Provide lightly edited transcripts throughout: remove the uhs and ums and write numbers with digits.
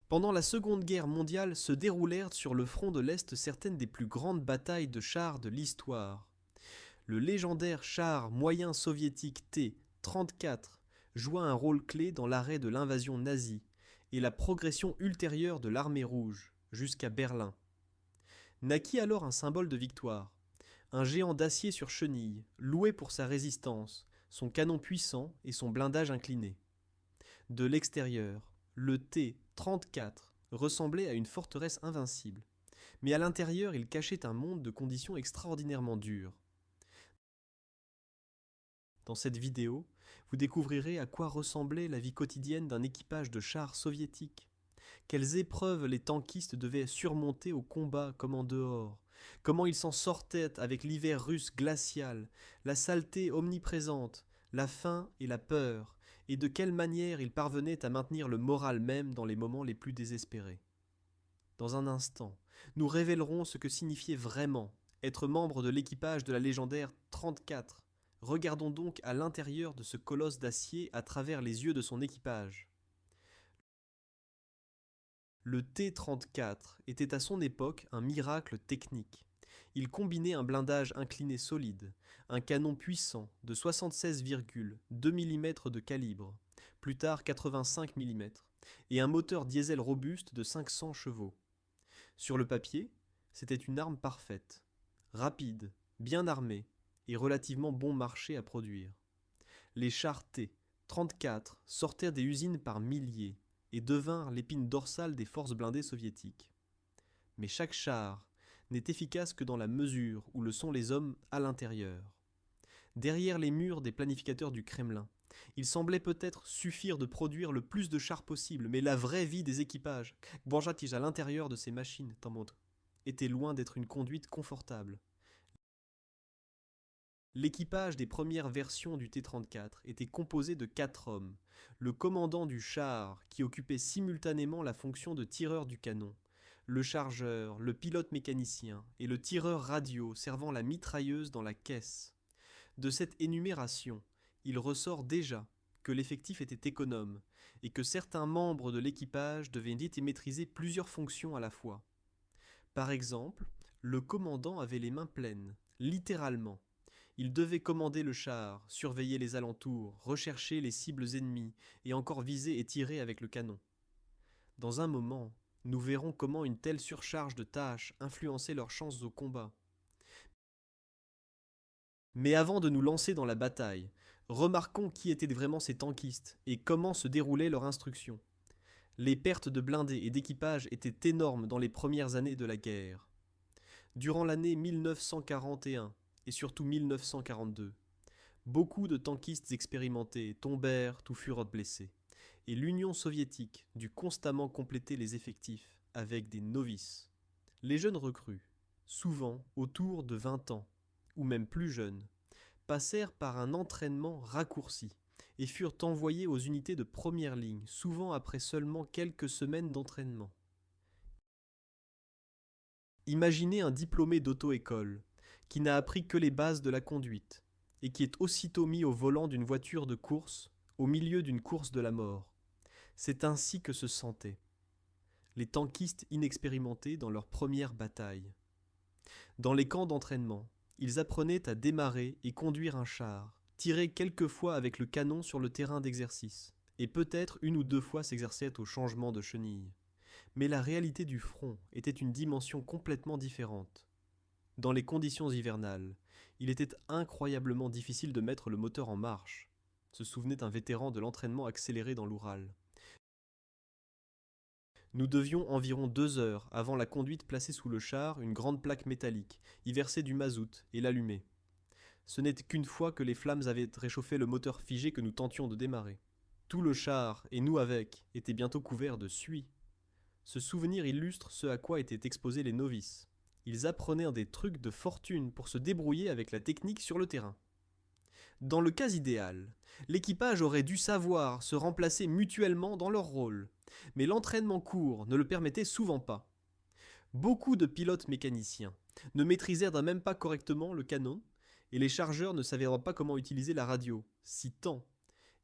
Pendant la Seconde Guerre mondiale se déroulèrent sur le front de l'Est certaines des plus grandes batailles de chars de l'histoire. Le légendaire char moyen soviétique T-34 joua un rôle clé dans l'arrêt de l'invasion nazie et la progression ultérieure de l'armée rouge jusqu'à Berlin. Naquit alors un symbole de victoire, un géant d'acier sur chenille, loué pour sa résistance, son canon puissant et son blindage incliné. De l'extérieur, le T-34 ressemblait à une forteresse invincible, mais à l'intérieur il cachait un monde de conditions extraordinairement dures. Dans cette vidéo, vous découvrirez à quoi ressemblait la vie quotidienne d'un équipage de chars soviétiques, quelles épreuves les tankistes devaient surmonter au combat comme en dehors, comment ils s'en sortaient avec l'hiver russe glacial, la saleté omniprésente, la faim et la peur, et de quelle manière ils parvenaient à maintenir le moral même dans les moments les plus désespérés. Dans un instant, nous révélerons ce que signifiait vraiment être membre de l'équipage de la légendaire 34. Regardons donc à l'intérieur de ce colosse d'acier à travers les yeux de son équipage. Le T-34 était à son époque un miracle technique. Il combinait un blindage incliné solide, un canon puissant de 76,2 mm de calibre, plus tard 85 mm, et un moteur diesel robuste de 500 chevaux. Sur le papier, c'était une arme parfaite, rapide, bien armée et relativement bon marché à produire. Les chars T-34 sortirent des usines par milliers et devinrent l'épine dorsale des forces blindées soviétiques. Mais chaque char n'est efficace que dans la mesure où le sont les hommes à l'intérieur. Derrière les murs des planificateurs du Kremlin, il semblait peut-être suffire de produire le plus de chars possible, mais la vraie vie des équipages, Borjatij à l'intérieur de ces machines, était loin d'être une conduite confortable. L'équipage des premières versions du T-34 était composé de 4 hommes. Le commandant du char, qui occupait simultanément la fonction de tireur du canon, le chargeur, le pilote mécanicien et le tireur radio servant la mitrailleuse dans la caisse. De cette énumération, il ressort déjà que l'effectif était économe et que certains membres de l'équipage devaient vite y maîtriser plusieurs fonctions à la fois. Par exemple, le commandant avait les mains pleines, littéralement. Il devait commander le char, surveiller les alentours, rechercher les cibles ennemies et encore viser et tirer avec le canon. Dans un moment, nous verrons comment une telle surcharge de tâches influençait leurs chances au combat. Mais avant de nous lancer dans la bataille, remarquons qui étaient vraiment ces tankistes et comment se déroulaient leurs instructions. Les pertes de blindés et d'équipage étaient énormes dans les premières années de la guerre. Durant l'année 1941 et surtout 1942, beaucoup de tankistes expérimentés tombèrent ou furent blessés, et l'Union soviétique dut constamment compléter les effectifs avec des novices. Les jeunes recrues, souvent autour de 20 ans, ou même plus jeunes, passèrent par un entraînement raccourci et furent envoyés aux unités de première ligne, souvent après seulement quelques semaines d'entraînement. Imaginez un diplômé d'auto-école qui n'a appris que les bases de la conduite et qui est aussitôt mis au volant d'une voiture de course au milieu d'une course de la mort. C'est ainsi que se sentaient les tankistes inexpérimentés dans leur première bataille. Dans les camps d'entraînement, ils apprenaient à démarrer et conduire un char, tirer quelques fois avec le canon sur le terrain d'exercice, et peut-être une ou deux fois s'exerçaient au changement de chenille. Mais la réalité du front était une dimension complètement différente. Dans les conditions hivernales, il était incroyablement difficile de mettre le moteur en marche, se souvenait un vétéran de l'entraînement accéléré dans l'Oural. Nous devions environ 2 heures avant la conduite placer sous le char une grande plaque métallique, y verser du mazout et l'allumer. Ce n'était qu'une fois que les flammes avaient réchauffé le moteur figé que nous tentions de démarrer. Tout le char, et nous avec, était bientôt couvert de suie. Ce souvenir illustre ce à quoi étaient exposés les novices. Ils apprenaient des trucs de fortune pour se débrouiller avec la technique sur le terrain. Dans le cas idéal, l'équipage aurait dû savoir se remplacer mutuellement dans leur rôle, mais l'entraînement court ne le permettait souvent pas. Beaucoup de pilotes mécaniciens ne maîtrisèrent même pas correctement le canon, et les chargeurs ne savaient pas comment utiliser la radio, si tant,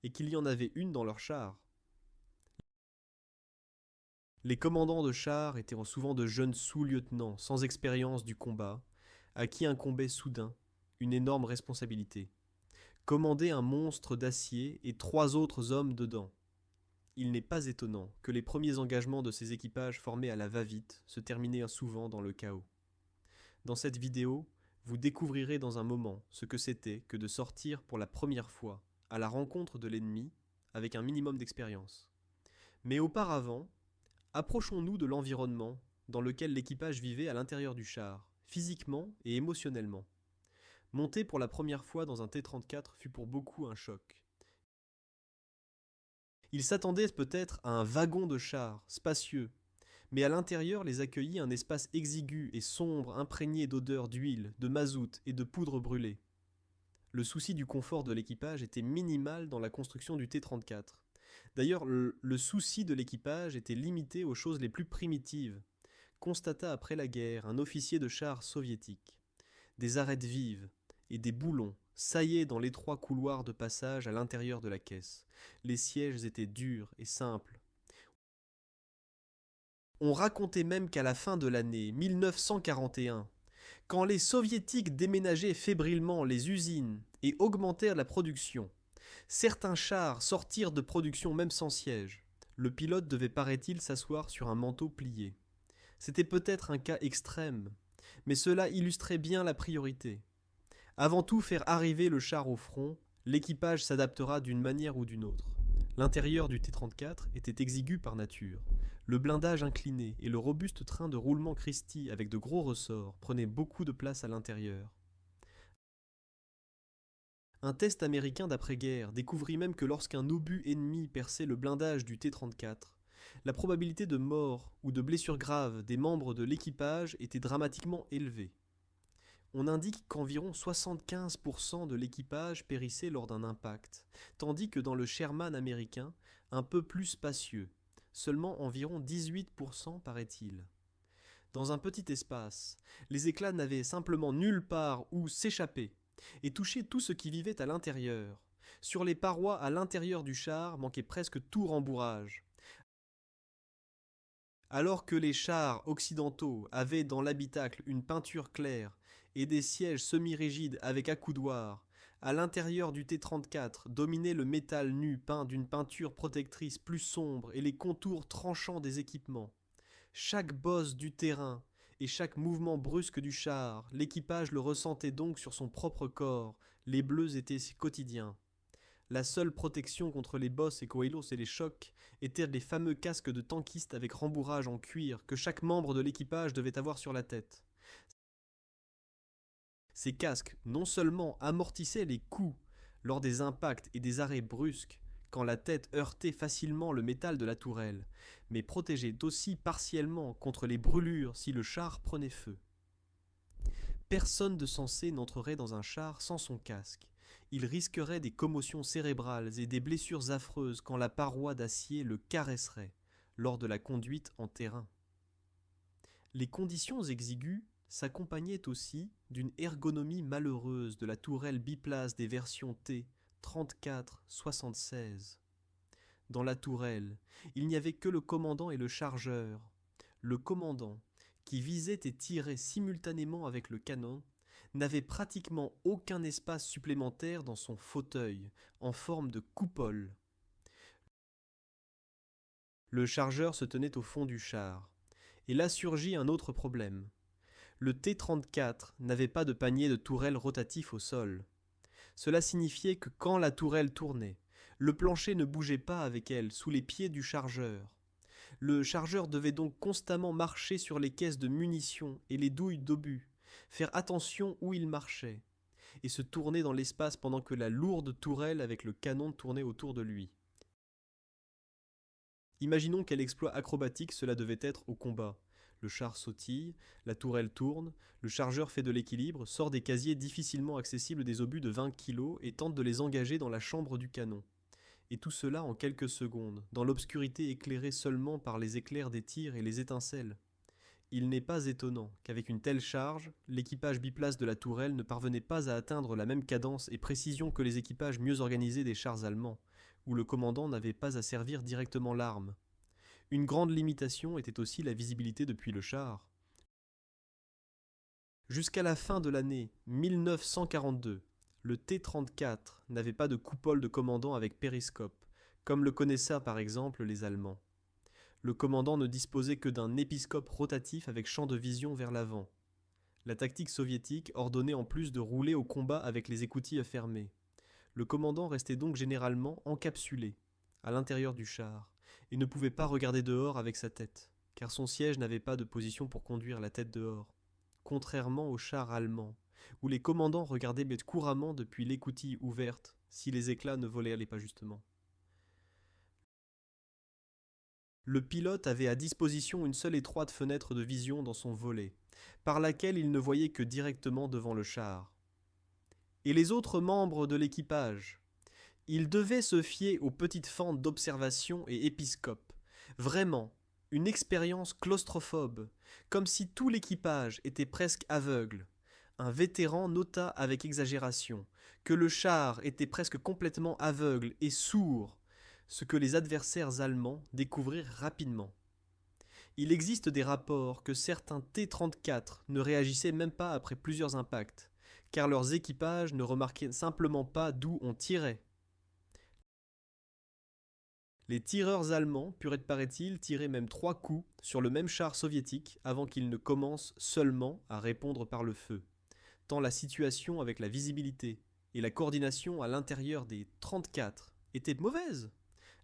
et qu'il y en avait une dans leur char. Les commandants de chars étaient souvent de jeunes sous-lieutenants sans expérience du combat, à qui incombait soudain une énorme responsabilité. Commander un monstre d'acier et 3 autres hommes dedans. Il n'est pas étonnant que les premiers engagements de ces équipages formés à la va-vite se terminaient souvent dans le chaos. Dans cette vidéo, vous découvrirez dans un moment ce que c'était que de sortir pour la première fois à la rencontre de l'ennemi avec un minimum d'expérience. Mais auparavant, approchons-nous de l'environnement dans lequel l'équipage vivait à l'intérieur du char, physiquement et émotionnellement. Monter pour la première fois dans un T-34 fut pour beaucoup un choc. Ils s'attendaient peut-être à un wagon de char, spacieux, mais à l'intérieur les accueillit un espace exigu et sombre imprégné d'odeurs d'huile, de mazout et de poudre brûlée. Le souci du confort de l'équipage était minimal dans la construction du T-34. D'ailleurs, le souci de l'équipage était limité aux choses les plus primitives, constata après la guerre un officier de char soviétique. Des arêtes vives et des boulons saillaient dans l'étroit couloir de passage à l'intérieur de la caisse. Les sièges étaient durs et simples. On racontait même qu'à la fin de l'année 1941, quand les soviétiques déménageaient fébrilement les usines et augmentèrent la production, certains chars sortirent de production même sans siège. Le pilote devait, paraît-il, s'asseoir sur un manteau plié. C'était peut-être un cas extrême, mais cela illustrait bien la priorité. Avant tout faire arriver le char au front, l'équipage s'adaptera d'une manière ou d'une autre. L'intérieur du T-34 était exigu par nature. Le blindage incliné et le robuste train de roulement Christie avec de gros ressorts prenaient beaucoup de place à l'intérieur. Un test américain d'après-guerre découvrit même que lorsqu'un obus ennemi perçait le blindage du T-34, la probabilité de mort ou de blessure grave des membres de l'équipage était dramatiquement élevée. On indique qu'environ 75% de l'équipage périssait lors d'un impact, tandis que dans le Sherman américain, un peu plus spacieux, seulement environ 18% paraît-il. Dans un petit espace, les éclats n'avaient simplement nulle part où s'échapper et touchaient tout ce qui vivait à l'intérieur. Sur les parois à l'intérieur du char manquait presque tout rembourrage. Alors que les chars occidentaux avaient dans l'habitacle une peinture claire et des sièges semi-rigides avec accoudoirs, à l'intérieur du T-34 dominait le métal nu peint d'une peinture protectrice plus sombre et les contours tranchants des équipements. Chaque bosse du terrain et chaque mouvement brusque du char, l'équipage le ressentait donc sur son propre corps, les bleus étaient quotidiens. La seule protection contre les bosses et coelos et les chocs étaient les fameux casques de tankistes avec rembourrage en cuir que chaque membre de l'équipage devait avoir sur la tête. Ces casques non seulement amortissaient les coups lors des impacts et des arrêts brusques quand la tête heurtait facilement le métal de la tourelle, mais protégeaient aussi partiellement contre les brûlures si le char prenait feu. Personne de sensé n'entrerait dans un char sans son casque. Il risquerait des commotions cérébrales et des blessures affreuses quand la paroi d'acier le caresserait lors de la conduite en terrain. Les conditions exiguës s'accompagnaient aussi d'une ergonomie malheureuse de la tourelle biplace des versions T 34-76. Dans la tourelle, il n'y avait que le commandant et le chargeur. Le commandant, qui visait et tirait simultanément avec le canon, n'avait pratiquement aucun espace supplémentaire dans son fauteuil, en forme de coupole. Le chargeur se tenait au fond du char. Et là surgit un autre problème. Le T-34 n'avait pas de panier de tourelle rotatif au sol. Cela signifiait que quand la tourelle tournait, le plancher ne bougeait pas avec elle sous les pieds du chargeur. Le chargeur devait donc constamment marcher sur les caisses de munitions et les douilles d'obus, faire attention où il marchait, et se tourner dans l'espace pendant que la lourde tourelle avec le canon tournait autour de lui. Imaginons quel exploit acrobatique cela devait être au combat. Le char sautille, la tourelle tourne, le chargeur fait de l'équilibre, sort des casiers difficilement accessibles des obus de 20 kg et tente de les engager dans la chambre du canon. Et tout cela en quelques secondes, dans l'obscurité éclairée seulement par les éclairs des tirs et les étincelles. Il n'est pas étonnant qu'avec une telle charge, l'équipage biplace de la tourelle ne parvenait pas à atteindre la même cadence et précision que les équipages mieux organisés des chars allemands, où le commandant n'avait pas à servir directement l'arme. Une grande limitation était aussi la visibilité depuis le char. Jusqu'à la fin de l'année 1942, le T-34 n'avait pas de coupole de commandant avec périscope, comme le connaissaient par exemple les Allemands. Le commandant ne disposait que d'un épiscope rotatif avec champ de vision vers l'avant. La tactique soviétique ordonnait en plus de rouler au combat avec les écoutilles fermées. Le commandant restait donc généralement encapsulé, à l'intérieur du char, et ne pouvait pas regarder dehors avec sa tête, car son siège n'avait pas de position pour conduire la tête dehors. Contrairement aux chars allemands, où les commandants regardaient couramment depuis l'écoutille ouverte, si les éclats ne volaient pas justement. Le pilote avait à disposition une seule étroite fenêtre de vision dans son volet, par laquelle il ne voyait que directement devant le char. Et les autres membres de l'équipage? Ils devaient se fier aux petites fentes d'observation et épiscope. Vraiment, une expérience claustrophobe, comme si tout l'équipage était presque aveugle. Un vétéran nota avec exagération que le char était presque complètement aveugle et sourd, ce que les adversaires allemands découvrirent rapidement. Il existe des rapports que certains T-34 ne réagissaient même pas après plusieurs impacts, car leurs équipages ne remarquaient simplement pas d'où on tirait. Les tireurs allemands purent, paraît-il, tirer même 3 coups sur le même char soviétique avant qu'il ne commence seulement à répondre par le feu, tant la situation avec la visibilité et la coordination à l'intérieur des 34 était mauvaise.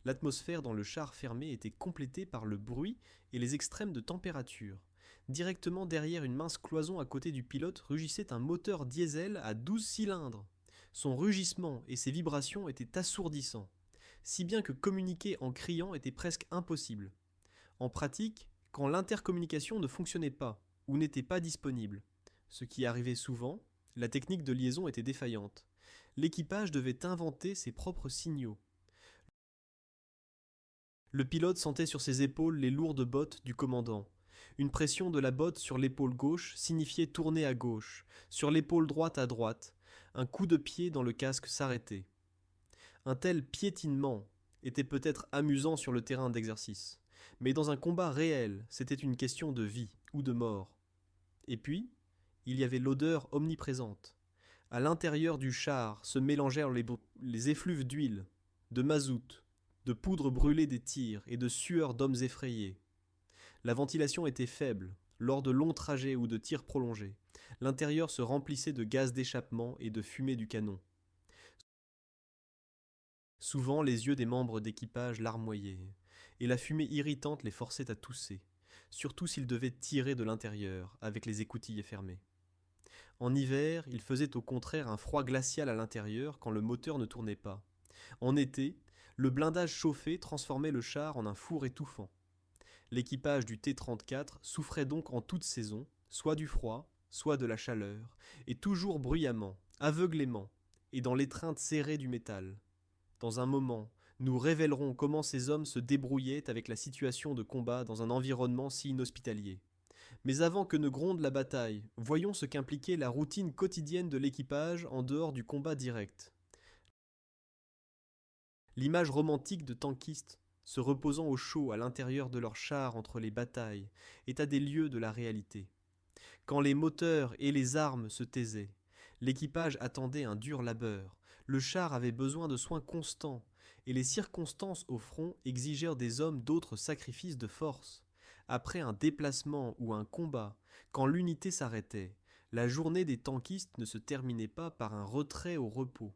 L'atmosphère dans le char fermé était complétée par le bruit et les extrêmes de température. Directement derrière une mince cloison à côté du pilote rugissait un moteur diesel à 12 cylindres. Son rugissement et ses vibrations étaient assourdissants, si bien que communiquer en criant était presque impossible. En pratique, quand l'intercommunication ne fonctionnait pas ou n'était pas disponible, ce qui arrivait souvent, la technique de liaison était défaillante. L'équipage devait inventer ses propres signaux. Le pilote sentait sur ses épaules les lourdes bottes du commandant. Une pression de la botte sur l'épaule gauche signifiait tourner à gauche, sur l'épaule droite à droite. Un coup de pied dans le casque s'arrêtait. Un tel piétinement était peut-être amusant sur le terrain d'exercice, mais dans un combat réel, c'était une question de vie ou de mort. Et puis, il y avait l'odeur omniprésente. À l'intérieur du char se mélangèrent les effluves d'huile, de mazout, de poudre brûlée des tirs et de sueur d'hommes effrayés. La ventilation était faible, lors de longs trajets ou de tirs prolongés. L'intérieur se remplissait de gaz d'échappement et de fumée du canon. Souvent, les yeux des membres d'équipage larmoyaient, et la fumée irritante les forçait à tousser, surtout s'ils devaient tirer de l'intérieur, avec les écoutilles fermées. En hiver, il faisait au contraire un froid glacial à l'intérieur quand le moteur ne tournait pas. En été, le blindage chauffé transformait le char en un four étouffant. L'équipage du T-34 souffrait donc en toute saison, soit du froid, soit de la chaleur, et toujours bruyamment, aveuglément, et dans l'étreinte serrée du métal. Dans un moment, nous révélerons comment ces hommes se débrouillaient avec la situation de combat dans un environnement si inhospitalier. Mais avant que ne gronde la bataille, voyons ce qu'impliquait la routine quotidienne de l'équipage en dehors du combat direct. L'image romantique de tankistes se reposant au chaud à l'intérieur de leur char entre les batailles est à des lieues de la réalité. Quand les moteurs et les armes se taisaient, l'équipage attendait un dur labeur. Le char avait besoin de soins constants, et les circonstances au front exigèrent des hommes d'autres sacrifices de force. Après un déplacement ou un combat, quand l'unité s'arrêtait, la journée des tankistes ne se terminait pas par un retrait au repos.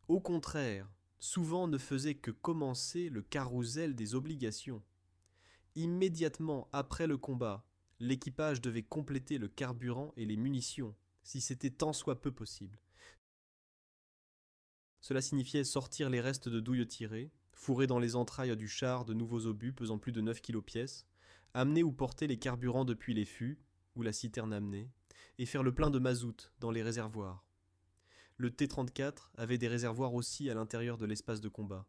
Au contraire, souvent ne faisait que commencer le carrousel des obligations. Immédiatement après le combat, l'équipage devait compléter le carburant et les munitions, si c'était tant soit peu possible. Cela signifiait sortir les restes de douilles tirées, fourrer dans les entrailles du char de nouveaux obus pesant plus de 9 kg pièce, amener ou porter les carburants depuis les fûts, ou la citerne amenée, et faire le plein de mazout dans les réservoirs. Le T-34 avait des réservoirs aussi à l'intérieur de l'espace de combat,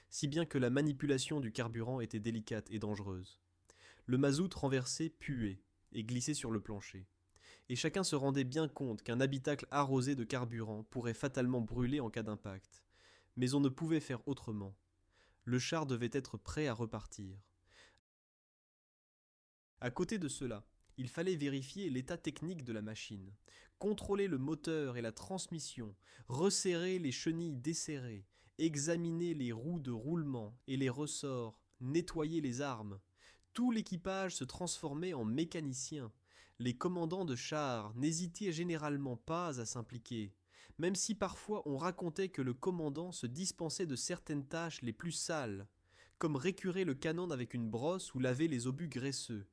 si bien que la manipulation du carburant était délicate et dangereuse. Le mazout renversé puait et glissait sur le plancher, et chacun se rendait bien compte qu'un habitacle arrosé de carburant pourrait fatalement brûler en cas d'impact. Mais on ne pouvait faire autrement. Le char devait être prêt à repartir. À côté de cela, il fallait vérifier l'état technique de la machine, contrôler le moteur et la transmission, resserrer les chenilles desserrées, examiner les roues de roulement et les ressorts, nettoyer les armes. Tout l'équipage se transformait en mécanicien. Les commandants de chars n'hésitaient généralement pas à s'impliquer, même si parfois on racontait que le commandant se dispensait de certaines tâches les plus sales, comme récurer le canon avec une brosse ou laver les obus graisseux.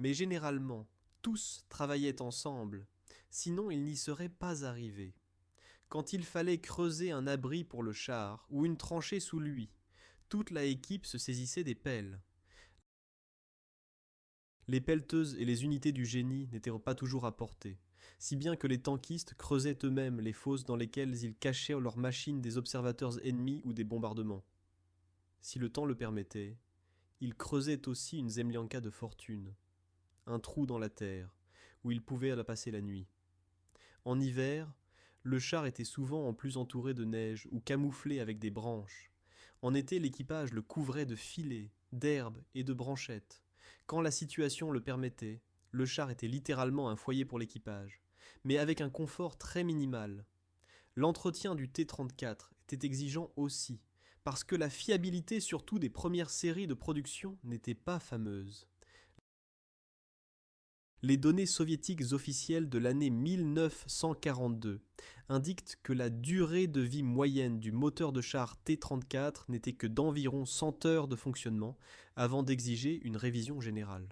Mais généralement, tous travaillaient ensemble, sinon ils n'y seraient pas arrivés. Quand il fallait creuser un abri pour le char ou une tranchée sous lui, toute la équipe se saisissait des pelles. Les pelleteuses et les unités du génie n'étaient pas toujours à portée, si bien que les tankistes creusaient eux-mêmes les fosses dans lesquelles ils cachaient leurs machines des observateurs ennemis ou des bombardements. Si le temps le permettait, ils creusaient aussi une zemlianka de fortune, un trou dans la terre, où ils pouvaient la passer la nuit. En hiver, le char était souvent en plus entouré de neige ou camouflé avec des branches. En été, l'équipage le couvrait de filets, d'herbes et de branchettes. Quand la situation le permettait, le char était littéralement un foyer pour l'équipage, mais avec un confort très minimal. L'entretien du T-34 était exigeant aussi, parce que la fiabilité surtout des premières séries de production n'était pas fameuse. Les données soviétiques officielles de l'année 1942 indiquent que la durée de vie moyenne du moteur de char T-34 n'était que d'environ 100 heures de fonctionnement avant d'exiger une révision générale.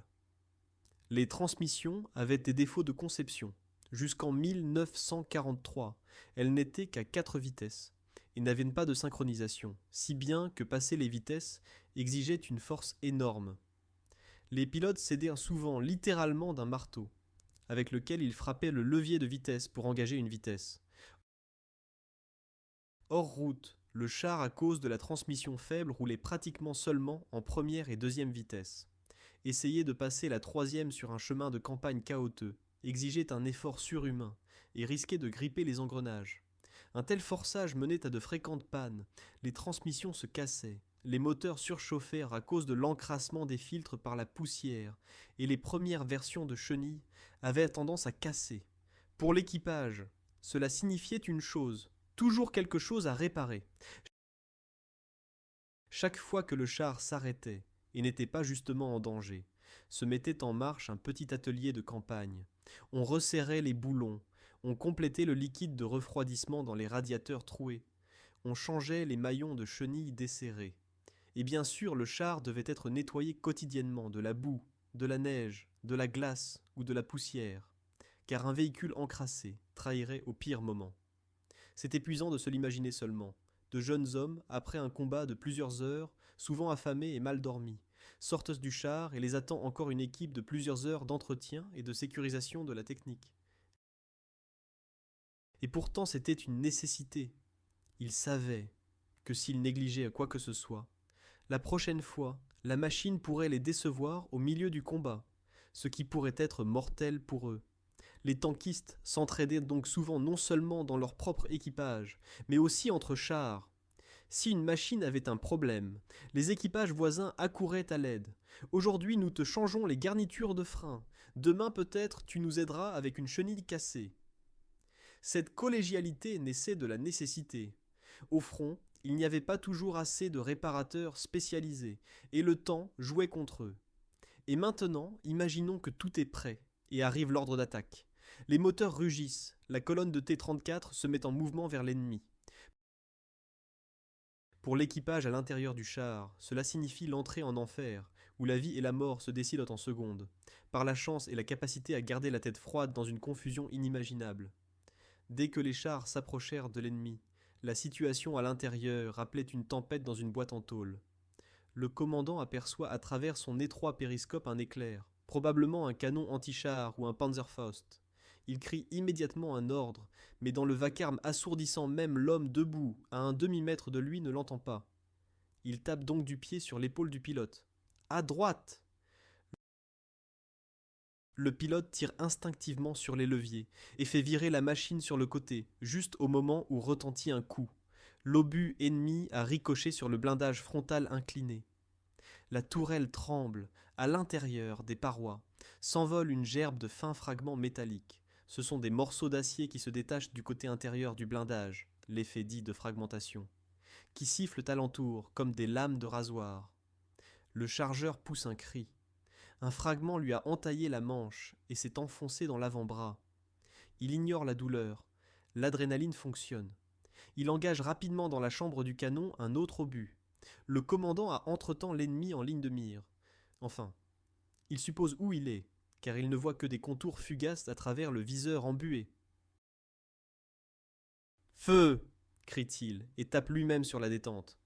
Les transmissions avaient des défauts de conception. Jusqu'en 1943, elles n'étaient qu'à 4 vitesses et n'avaient pas de synchronisation, si bien que passer les vitesses exigeait une force énorme. Les pilotes s'aidaient souvent littéralement d'un marteau, avec lequel ils frappaient le levier de vitesse pour engager une vitesse. Hors route, le char à cause de la transmission faible roulait pratiquement seulement en première et deuxième vitesse. Essayer de passer la troisième sur un chemin de campagne chaotique exigeait un effort surhumain et risquait de gripper les engrenages. Un tel forçage menait à de fréquentes pannes, les transmissions se cassaient, les moteurs surchauffèrent à cause de l'encrassement des filtres par la poussière, et les premières versions de chenilles avaient tendance à casser. Pour l'équipage, cela signifiait une chose, toujours quelque chose à réparer. Chaque fois que le char s'arrêtait, et n'était pas justement en danger, se mettait en marche un petit atelier de campagne. On resserrait les boulons, on complétait le liquide de refroidissement dans les radiateurs troués, on changeait les maillons de chenilles desserrés. Et bien sûr, le char devait être nettoyé quotidiennement de la boue, de la neige, de la glace ou de la poussière, car un véhicule encrassé trahirait au pire moment. C'est épuisant de se l'imaginer seulement. De jeunes hommes, après un combat de plusieurs heures, souvent affamés et mal dormis, sortent du char et les attend encore une équipe de plusieurs heures d'entretien et de sécurisation de la technique. Et pourtant c'était une nécessité. Ils savaient que s'ils négligeaient quoi que ce soit, la prochaine fois, la machine pourrait les décevoir au milieu du combat, ce qui pourrait être mortel pour eux. Les tankistes s'entraidaient donc souvent non seulement dans leur propre équipage, mais aussi entre chars. Si une machine avait un problème, les équipages voisins accouraient à l'aide. Aujourd'hui, nous te changeons les garnitures de frein. Demain, peut-être, tu nous aideras avec une chenille cassée. Cette collégialité naissait de la nécessité. Au front, il n'y avait pas toujours assez de réparateurs spécialisés, et le temps jouait contre eux. Et maintenant, imaginons que tout est prêt, et arrive l'ordre d'attaque. Les moteurs rugissent, la colonne de T-34 se met en mouvement vers l'ennemi. Pour l'équipage à l'intérieur du char, cela signifie l'entrée en enfer, où la vie et la mort se décident en secondes, par la chance et la capacité à garder la tête froide dans une confusion inimaginable. Dès que les chars s'approchèrent de l'ennemi, la situation à l'intérieur rappelait une tempête dans une boîte en tôle. Le commandant aperçoit à travers son étroit périscope un éclair, probablement un canon anti-char ou un Panzerfaust. Il crie immédiatement un ordre, mais dans le vacarme assourdissant même l'homme debout, à un demi-mètre de lui, ne l'entend pas. Il tape donc du pied sur l'épaule du pilote. « À droite !» Le pilote tire instinctivement sur les leviers et fait virer la machine sur le côté, juste au moment où retentit un coup. L'obus ennemi a ricoché sur le blindage frontal incliné. La tourelle tremble, À l'intérieur des parois s'envole une gerbe de fins fragments métalliques. Ce sont des morceaux d'acier qui se détachent du côté intérieur du blindage, l'effet dit de fragmentation, qui sifflent alentour comme des lames de rasoir. Le chargeur pousse un cri. Un fragment lui a entaillé la manche et s'est enfoncé dans l'avant-bras. Il ignore la douleur. L'adrénaline fonctionne. Il engage rapidement dans la chambre du canon un autre obus. Le commandant a entre-temps l'ennemi en ligne de mire. Enfin, il suppose où il est, car il ne voit que des contours fugaces à travers le viseur embué. Feu crie-t-il, et tape lui-même sur la détente.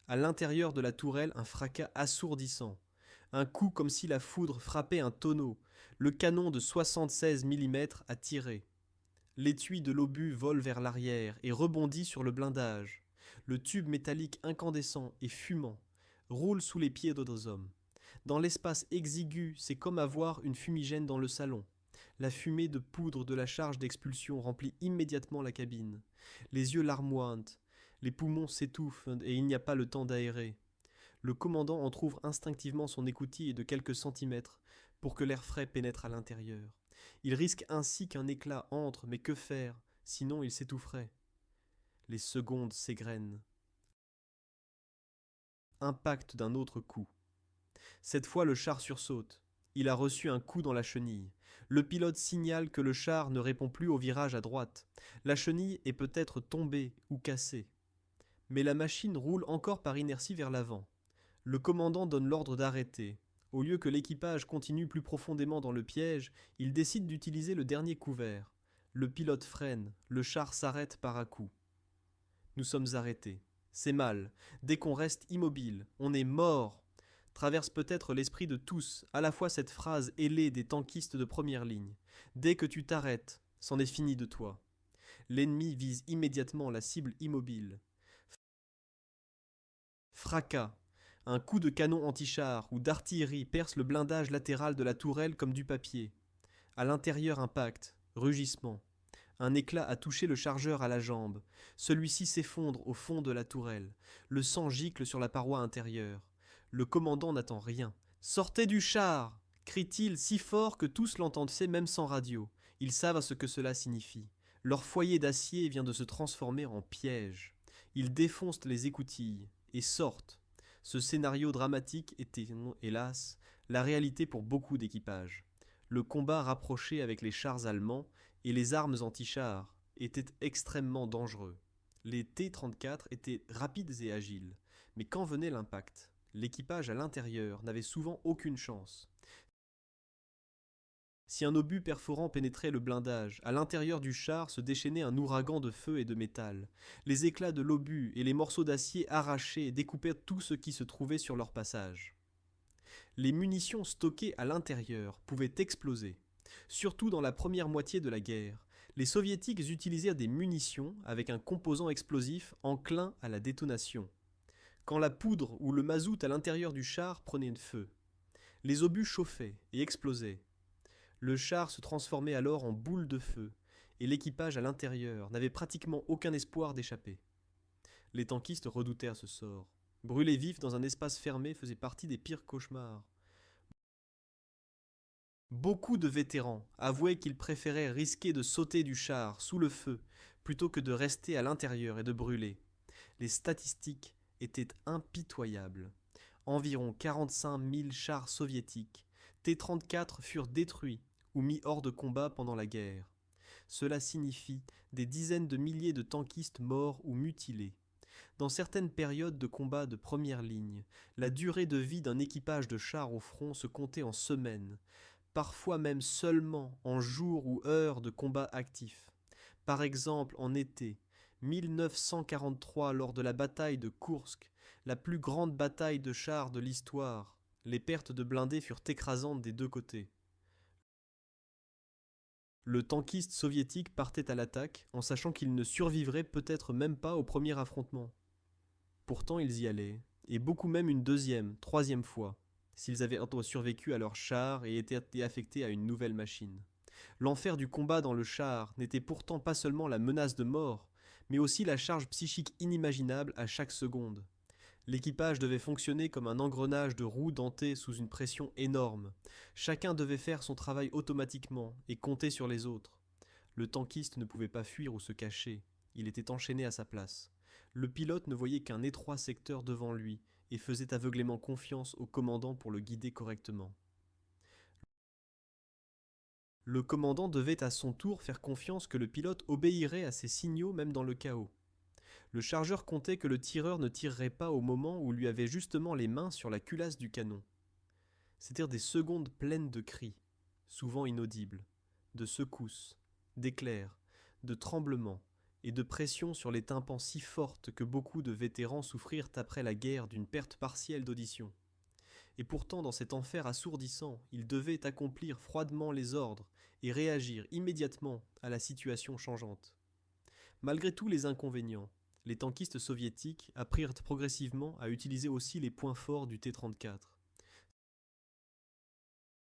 À l'intérieur de la tourelle, un fracas assourdissant. Un coup comme si la foudre frappait un tonneau. Le canon de 76 mm a tiré. L'étui de l'obus vole vers l'arrière et rebondit sur le blindage. Le tube métallique incandescent et fumant roule sous les pieds d'autres hommes. Dans l'espace exigu, c'est comme avoir une fumigène dans le salon. La fumée de poudre de la charge d'expulsion remplit immédiatement la cabine. Les yeux larmoient, les poumons s'étouffent et il n'y a pas le temps d'aérer. Le commandant entr'ouvre instinctivement son écoutille de quelques centimètres pour que l'air frais pénètre à l'intérieur. Il risque ainsi qu'un éclat entre, mais que faire, sinon il s'étoufferait. Les secondes s'égrènent. Impact d'un autre coup. Cette fois le char sursaute. Il a reçu un coup dans la chenille. Le pilote signale que le char ne répond plus au virage à droite. La chenille est peut-être tombée ou cassée. Mais la machine roule encore par inertie vers l'avant. Le commandant donne l'ordre d'arrêter. Au lieu que l'équipage continue plus profondément dans le piège, il décide d'utiliser le dernier couvert. Le pilote freine, le char s'arrête par à-coups. Nous sommes arrêtés. C'est mal. Dès qu'on reste immobile, on est mort. Traverse peut-être l'esprit de tous, à la fois cette phrase ailée des tankistes de première ligne. Dès que tu t'arrêtes, c'en est fini de toi. L'ennemi vise immédiatement la cible immobile. Fracas. Un coup de canon anti-char ou d'artillerie perce le blindage latéral de la tourelle comme du papier. À l'intérieur, impact, rugissement. Un éclat a touché le chargeur à la jambe. Celui-ci s'effondre au fond de la tourelle. Le sang gicle sur la paroi intérieure. Le commandant n'attend rien. Sortez du char crie-t-il si fort que tous l'entendent même sans radio. Ils savent ce que cela signifie. Leur foyer d'acier vient de se transformer en piège. Ils défoncent les écoutilles et sortent. Ce scénario dramatique était, hélas, la réalité pour beaucoup d'équipages. Le combat rapproché avec les chars allemands et les armes anti-chars était extrêmement dangereux. Les T-34 étaient rapides et agiles, mais quand venait l'impact, l'équipage à l'intérieur n'avait souvent aucune chance. Si un obus perforant pénétrait le blindage, à l'intérieur du char se déchaînait un ouragan de feu et de métal. Les éclats de l'obus et les morceaux d'acier arrachés découpaient tout ce qui se trouvait sur leur passage. Les munitions stockées à l'intérieur pouvaient exploser. Surtout dans la première moitié de la guerre, les soviétiques utilisèrent des munitions avec un composant explosif enclin à la détonation. Quand la poudre ou le mazout à l'intérieur du char prenait feu, les obus chauffaient et explosaient. Le char se transformait alors en boule de feu, et l'équipage à l'intérieur n'avait pratiquement aucun espoir d'échapper. Les tankistes redoutèrent ce sort. Brûler vif dans un espace fermé faisait partie des pires cauchemars. Beaucoup de vétérans avouaient qu'ils préféraient risquer de sauter du char sous le feu plutôt que de rester à l'intérieur et de brûler. Les statistiques étaient impitoyables. Environ 45 000 chars soviétiques, T-34 furent détruits ou mis hors de combat pendant la guerre. Cela signifie des dizaines de milliers de tankistes morts ou mutilés. Dans certaines périodes de combat de première ligne, la durée de vie d'un équipage de chars au front se comptait en semaines, parfois même seulement en jours ou heures de combat actifs. Par exemple, en été 1943, lors de la bataille de Koursk, la plus grande bataille de chars de l'histoire, les pertes de blindés furent écrasantes des deux côtés. Le tankiste soviétique partait à l'attaque en sachant qu'il ne survivrait peut-être même pas au premier affrontement. Pourtant ils y allaient, et beaucoup même une deuxième, troisième fois, s'ils avaient survécu à leur char et été affectés à une nouvelle machine. L'enfer du combat dans le char n'était pourtant pas seulement la menace de mort, mais aussi la charge psychique inimaginable à chaque seconde. L'équipage devait fonctionner comme un engrenage de roues dentées sous une pression énorme. Chacun devait faire son travail automatiquement et compter sur les autres. Le tankiste ne pouvait pas fuir ou se cacher, il était enchaîné à sa place. Le pilote ne voyait qu'un étroit secteur devant lui et faisait aveuglément confiance au commandant pour le guider correctement. Le commandant devait à son tour faire confiance que le pilote obéirait à ses signaux même dans le chaos. Le chargeur comptait que le tireur ne tirerait pas au moment où lui avait justement les mains sur la culasse du canon. C'étaient des secondes pleines de cris, souvent inaudibles, de secousses, d'éclairs, de tremblements et de pressions sur les tympans si fortes que beaucoup de vétérans souffrirent après la guerre d'une perte partielle d'audition. Et pourtant, dans cet enfer assourdissant, ils devaient accomplir froidement les ordres et réagir immédiatement à la situation changeante. Malgré tous les inconvénients, les tankistes soviétiques apprirent progressivement à utiliser aussi les points forts du T-34.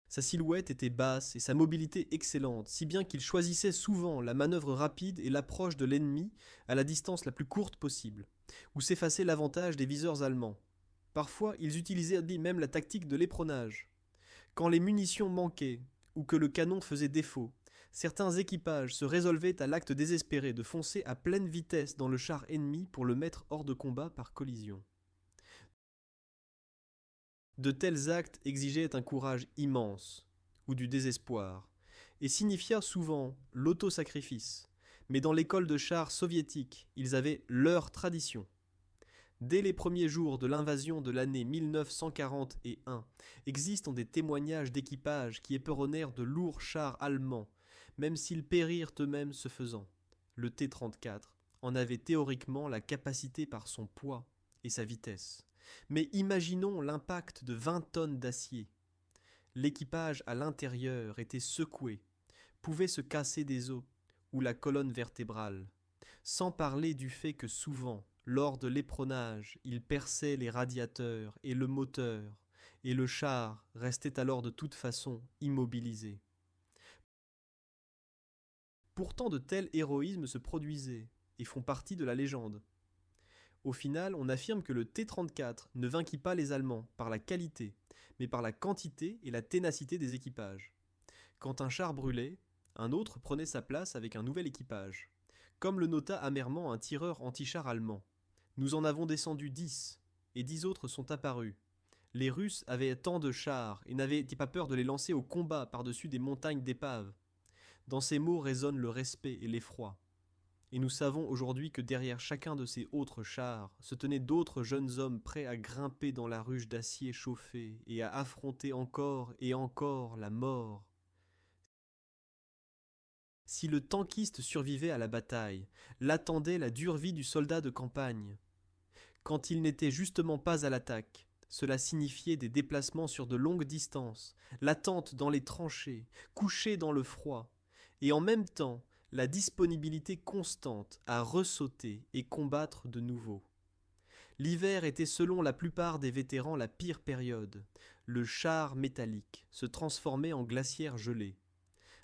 Sa silhouette était basse et sa mobilité excellente, si bien qu'ils choisissaient souvent la manœuvre rapide et l'approche de l'ennemi à la distance la plus courte possible, où s'effaçait l'avantage des viseurs allemands. Parfois, ils utilisaient même la tactique de l'éperonnage. Quand les munitions manquaient ou que le canon faisait défaut, certains équipages se résolvaient à l'acte désespéré de foncer à pleine vitesse dans le char ennemi pour le mettre hors de combat par collision. De tels actes exigeaient un courage immense, ou du désespoir, et signifiaient souvent l'autosacrifice. Mais dans l'école de chars soviétique, ils avaient leur tradition. Dès les premiers jours de l'invasion de l'année 1941, existent des témoignages d'équipages qui éperonnèrent de lourds chars allemands, même s'ils périrent eux-mêmes ce faisant. Le T-34 en avait théoriquement la capacité par son poids et sa vitesse. Mais imaginons l'impact de 20 tonnes d'acier. L'équipage à l'intérieur était secoué, pouvait se casser des os ou la colonne vertébrale, sans parler du fait que souvent, lors de l'éperonnage, il perçait les radiateurs et le moteur, et le char restait alors de toute façon immobilisé. Pourtant de tels héroïsmes se produisaient, et font partie de la légende. Au final, on affirme que le T-34 ne vainquit pas les Allemands par la qualité, mais par la quantité et la ténacité des équipages. Quand un char brûlait, un autre prenait sa place avec un nouvel équipage. Comme le nota amèrement un tireur anti-char allemand. Nous en avons descendu 10, et 10 autres sont apparus. Les Russes avaient tant de chars et n'avaient pas peur de les lancer au combat par-dessus des montagnes d'épaves. Dans ces mots résonne le respect et l'effroi. Et nous savons aujourd'hui que derrière chacun de ces autres chars se tenaient d'autres jeunes hommes prêts à grimper dans la ruche d'acier chauffé et à affronter encore et encore la mort. Si le tankiste survivait à la bataille, l'attendait la dure vie du soldat de campagne. Quand il n'était justement pas à l'attaque, cela signifiait des déplacements sur de longues distances, l'attente dans les tranchées, couché dans le froid, et en même temps la disponibilité constante à ressauter et combattre de nouveau. L'hiver était selon la plupart des vétérans la pire période. Le char métallique se transformait en glacière gelée.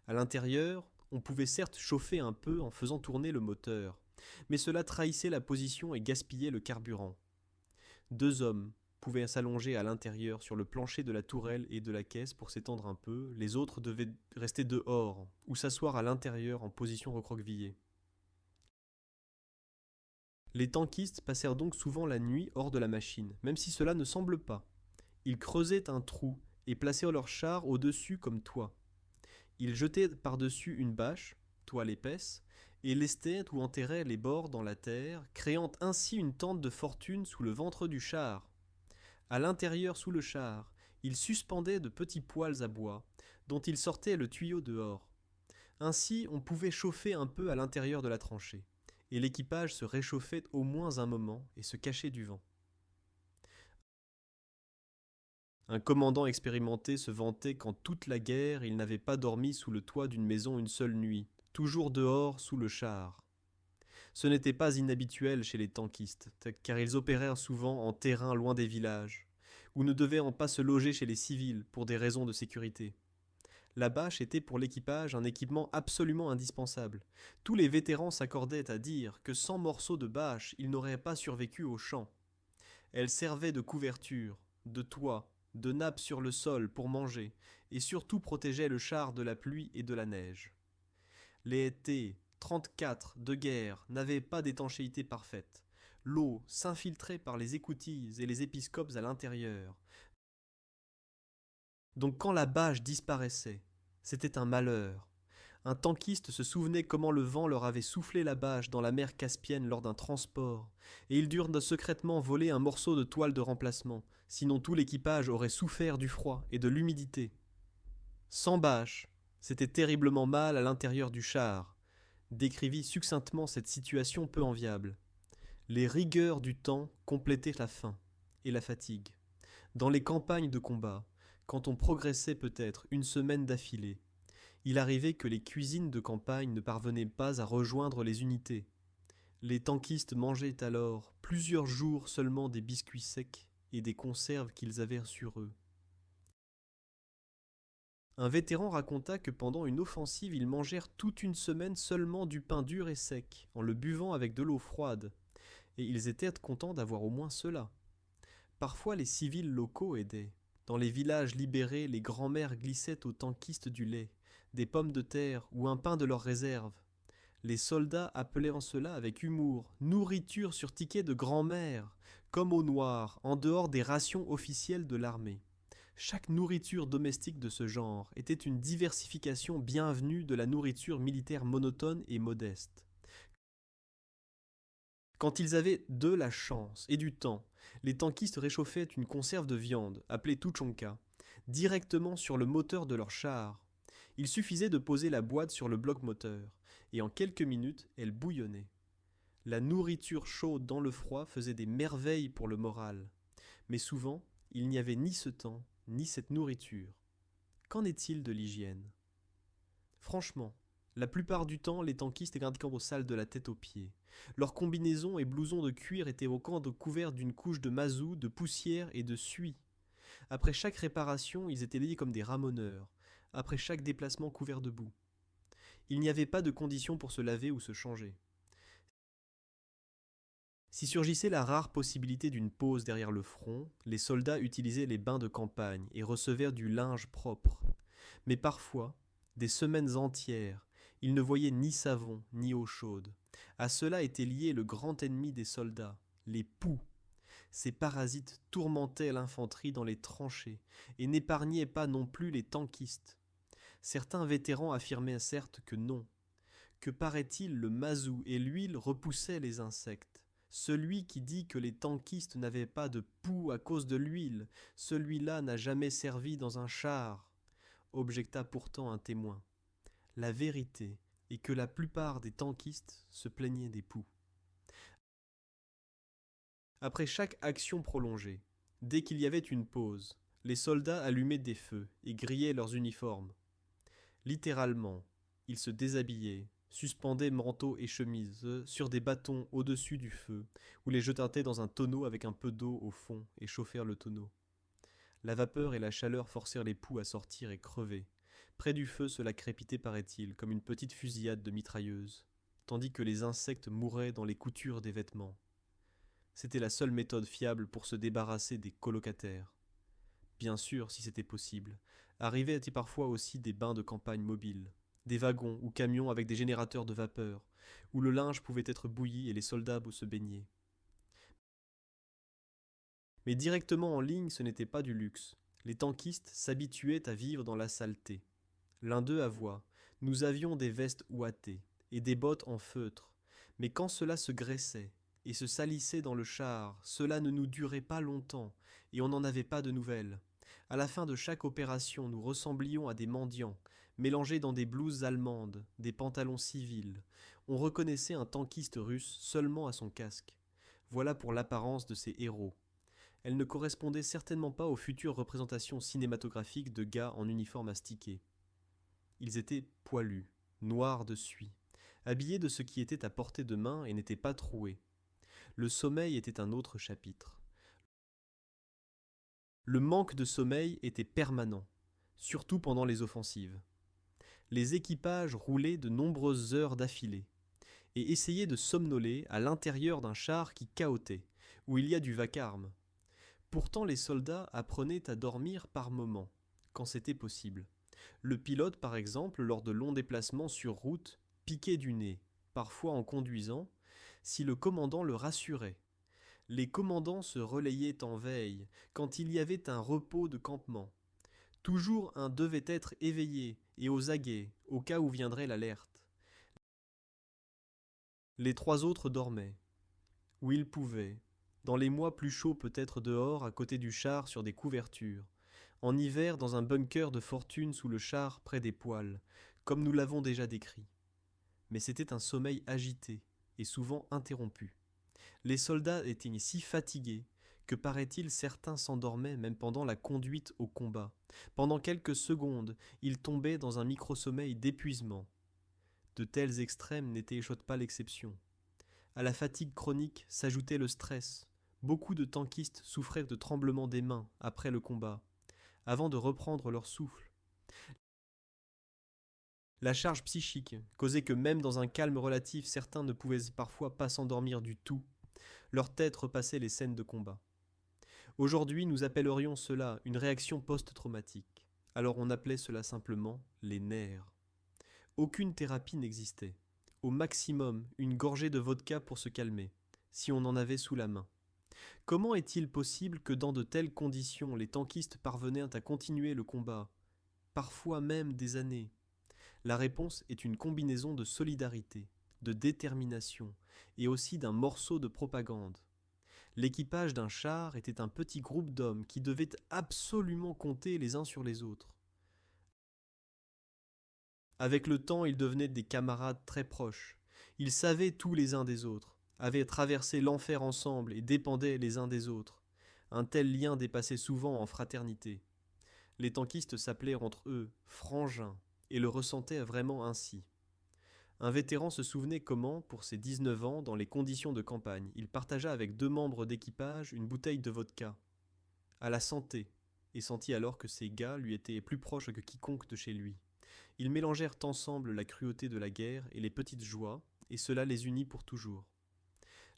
À l'intérieur, on pouvait certes chauffer un peu en faisant tourner le moteur, mais cela trahissait la position et gaspillait le carburant. 2 hommes pouvaient s'allonger à l'intérieur sur le plancher de la tourelle et de la caisse pour s'étendre un peu, les autres devaient rester dehors ou s'asseoir à l'intérieur en position recroquevillée. Les tankistes passèrent donc souvent la nuit hors de la machine, même si cela ne semble pas. Ils creusaient un trou et plaçaient leur char au-dessus comme toit. Ils jetaient par-dessus une bâche, toile épaisse, et lestaient ou enterraient les bords dans la terre, créant ainsi une tente de fortune sous le ventre du char. À l'intérieur sous le char, ils suspendaient de petits poêles à bois, dont ils sortaient le tuyau dehors. Ainsi, on pouvait chauffer un peu à l'intérieur de la tranchée, et l'équipage se réchauffait au moins un moment et se cachait du vent. Un commandant expérimenté se vantait qu'en toute la guerre, il n'avait pas dormi sous le toit d'une maison une seule nuit, toujours dehors sous le char. Ce n'était pas inhabituel chez les tankistes, car ils opérèrent souvent en terrain loin des villages, ou ne devaient pas se loger chez les civils pour des raisons de sécurité. La bâche était pour l'équipage un équipement absolument indispensable. Tous les vétérans s'accordaient à dire que sans morceaux de bâche, ils n'auraient pas survécu au champ. Elles servaient de couverture, de toit, de nappe sur le sol pour manger, et surtout protégeaient le char de la pluie et de la neige. Les T-34 de guerre n'avaient pas d'étanchéité parfaite. L'eau s'infiltrait par les écoutilles et les épiscopes à l'intérieur. Donc quand la bâche disparaissait, c'était un malheur. Un tankiste se souvenait comment le vent leur avait soufflé la bâche dans la mer Caspienne lors d'un transport, et ils durent secrètement voler un morceau de toile de remplacement, sinon tout l'équipage aurait souffert du froid et de l'humidité. Sans bâche, c'était terriblement mal à l'intérieur du char, décrivit succinctement cette situation peu enviable. Les rigueurs du temps complétaient la faim et la fatigue. Dans les campagnes de combat, quand on progressait peut-être une semaine d'affilée, il arrivait que les cuisines de campagne ne parvenaient pas à rejoindre les unités. Les tankistes mangeaient alors plusieurs jours seulement des biscuits secs et des conserves qu'ils avaient sur eux. Un vétéran raconta que pendant une offensive, ils mangèrent toute une semaine seulement du pain dur et sec, en le buvant avec de l'eau froide, et ils étaient contents d'avoir au moins cela. Parfois les civils locaux aidaient. Dans les villages libérés, les grands-mères glissaient aux tankistes du lait, des pommes de terre ou un pain de leur réserve. Les soldats appelaient en cela avec humour nourriture sur ticket de grand-mère, comme au noir, en dehors des rations officielles de l'armée. Chaque nourriture domestique de ce genre était une diversification bienvenue de la nourriture militaire monotone et modeste. Quand ils avaient de la chance et du temps, les tankistes réchauffaient une conserve de viande, appelée tuchonka, directement sur le moteur de leur char. Il suffisait de poser la boîte sur le bloc moteur, et en quelques minutes, elle bouillonnait. La nourriture chaude dans le froid faisait des merveilles pour le moral. Mais souvent, il n'y avait ni ce temps, ni cette nourriture. Qu'en est-il de l'hygiène ? Franchement, la plupart du temps, les tankistes étaient au sale de la tête aux pieds. Leurs combinaisons et blousons de cuir étaient au camp couverts d'une couche de mazout, de poussière et de suie. Après chaque réparation, ils étaient liés comme des ramoneurs, après chaque déplacement couvert de boue. Il n'y avait pas de conditions pour se laver ou se changer. Si surgissait la rare possibilité d'une pause derrière le front, les soldats utilisaient les bains de campagne et recevaient du linge propre. Mais parfois, des semaines entières, ils ne voyaient ni savon ni eau chaude. À cela était lié le grand ennemi des soldats, les poux. Ces parasites tourmentaient l'infanterie dans les tranchées et n'épargnaient pas non plus les tankistes. Certains vétérans affirmaient certes que non, que paraît-il le mazout et l'huile repoussaient les insectes. Celui qui dit que les tankistes n'avaient pas de poux à cause de l'huile, celui-là n'a jamais servi dans un char, objecta pourtant un témoin. La vérité est que la plupart des tankistes se plaignaient des poux. Après chaque action prolongée, dès qu'il y avait une pause, les soldats allumaient des feux et grillaient leurs uniformes. Littéralement, ils se déshabillaient, suspendaient manteaux et chemises sur des bâtons au-dessus du feu, ou les jetaient dans un tonneau avec un peu d'eau au fond et chauffèrent le tonneau. La vapeur et la chaleur forcèrent les poux à sortir et crever. Près du feu, cela crépitait, paraît-il, comme une petite fusillade de mitrailleuse, tandis que les insectes mouraient dans les coutures des vêtements. C'était la seule méthode fiable pour se débarrasser des colocataires. Bien sûr, si c'était possible. Arrivaient parfois aussi des bains de campagne mobiles, des wagons ou camions avec des générateurs de vapeur, où le linge pouvait être bouilli et les soldats se baigner. Mais directement en ligne, ce n'était pas du luxe. Les tankistes s'habituaient à vivre dans la saleté. L'un d'eux avoua : nous avions des vestes ouatées et des bottes en feutre, mais quand cela se graissait et se salissait dans le char, cela ne nous durait pas longtemps, et on n'en avait pas de nouvelles. À la fin de chaque opération, nous ressemblions à des mendiants, mélangés dans des blouses allemandes, des pantalons civils. On reconnaissait un tankiste russe seulement à son casque. Voilà pour l'apparence de ces héros. Elle ne correspondait certainement pas aux futures représentations cinématographiques de gars en uniforme astiqué. Ils étaient poilus, noirs de suie, habillés de ce qui était à portée de main et n'étaient pas troués. Le sommeil était un autre chapitre. Le manque de sommeil était permanent, surtout pendant les offensives. Les équipages roulaient de nombreuses heures d'affilée et essayaient de somnoler à l'intérieur d'un char qui cahotait, où il y a du vacarme, Pourtant les soldats apprenaient à dormir par moments, quand c'était possible. Le pilote, par exemple, lors de longs déplacements sur route, piquait du nez, parfois en conduisant, si le commandant le rassurait. Les commandants se relayaient en veille, quand il y avait un repos de campement. Toujours un devait être éveillé et aux aguets, au cas où viendrait l'alerte. Les trois autres dormaient, où ils pouvaient, dans les mois plus chauds peut-être dehors, à côté du char sur des couvertures, en hiver dans un bunker de fortune sous le char près des poêles, comme nous l'avons déjà décrit. Mais c'était un sommeil agité et souvent interrompu. Les soldats étaient si fatigués que, paraît-il, certains s'endormaient même pendant la conduite au combat. Pendant quelques secondes, ils tombaient dans un micro-sommeil d'épuisement. De tels extrêmes n'étaient pas l'exception. À la fatigue chronique s'ajoutait le stress. Beaucoup de tankistes souffraient de tremblements des mains après le combat, avant de reprendre leur souffle. La charge psychique causait que même dans un calme relatif, certains ne pouvaient parfois pas s'endormir du tout. Leur tête repassait les scènes de combat. Aujourd'hui, nous appellerions cela une réaction post-traumatique. Alors on appelait cela simplement les nerfs. Aucune thérapie n'existait. Au maximum, une gorgée de vodka pour se calmer, si on en avait sous la main. Comment est-il possible que dans de telles conditions, les tankistes parvenaient à continuer le combat, parfois même des années? La réponse est une combinaison de solidarité, de détermination et aussi d'un morceau de propagande. L'équipage d'un char était un petit groupe d'hommes qui devaient absolument compter les uns sur les autres. Avec le temps, ils devenaient des camarades très proches. Ils savaient tous les uns des autres, avaient traversé l'enfer ensemble et dépendaient les uns des autres. Un tel lien dépassait souvent en fraternité. Les tankistes s'appelaient entre eux frangins et le ressentaient vraiment ainsi. Un vétéran se souvenait comment, pour ses 19 ans, dans les conditions de campagne, il partagea avec deux membres d'équipage une bouteille de vodka. À la santé, et sentit alors que ces gars lui étaient plus proches que quiconque de chez lui. Ils mélangèrent ensemble la cruauté de la guerre et les petites joies, et cela les unit pour toujours.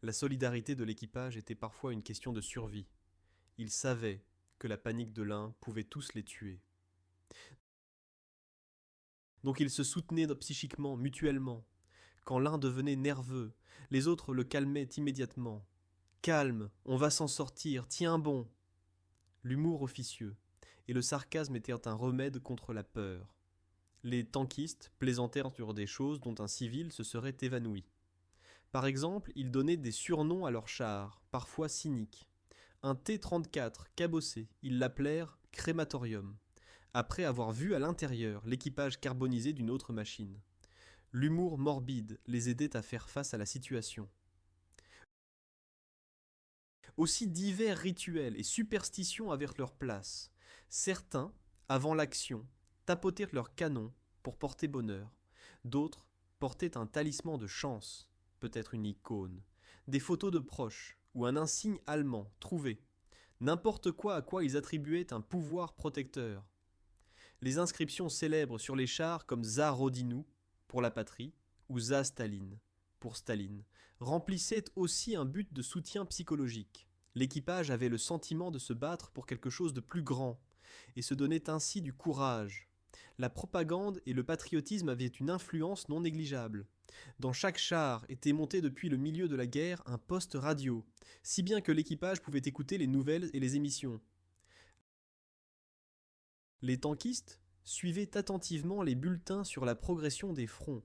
La solidarité de l'équipage était parfois une question de survie. Ils savaient que la panique de l'un pouvait tous les tuer. Donc ils se soutenaient psychiquement, mutuellement. Quand l'un devenait nerveux, les autres le calmaient immédiatement. Calme, on va s'en sortir, tiens bon. L'humour officieux et le sarcasme étaient un remède contre la peur. Les tankistes plaisantèrent sur des choses dont un civil se serait évanoui. Par exemple, ils donnaient des surnoms à leurs chars, parfois cyniques. Un T-34 cabossé, ils l'appelèrent crématorium, après avoir vu à l'intérieur l'équipage carbonisé d'une autre machine. L'humour morbide les aidait à faire face à la situation. Aussi divers rituels et superstitions avaient leur place. Certains, avant l'action, tapotèrent leur canon pour porter bonheur. D'autres portaient un talisman de chance, peut-être une icône, des photos de proches ou un insigne allemand trouvé. N'importe quoi à quoi ils attribuaient un pouvoir protecteur. Les inscriptions célèbres sur les chars comme Za Rodinu pour la patrie ou Za Staline pour Staline remplissaient aussi un but de soutien psychologique. L'équipage avait le sentiment de se battre pour quelque chose de plus grand et se donnait ainsi du courage. La propagande et le patriotisme avaient une influence non négligeable. Dans chaque char était monté depuis le milieu de la guerre un poste radio, si bien que l'équipage pouvait écouter les nouvelles et les émissions. Les tankistes suivaient attentivement les bulletins sur la progression des fronts.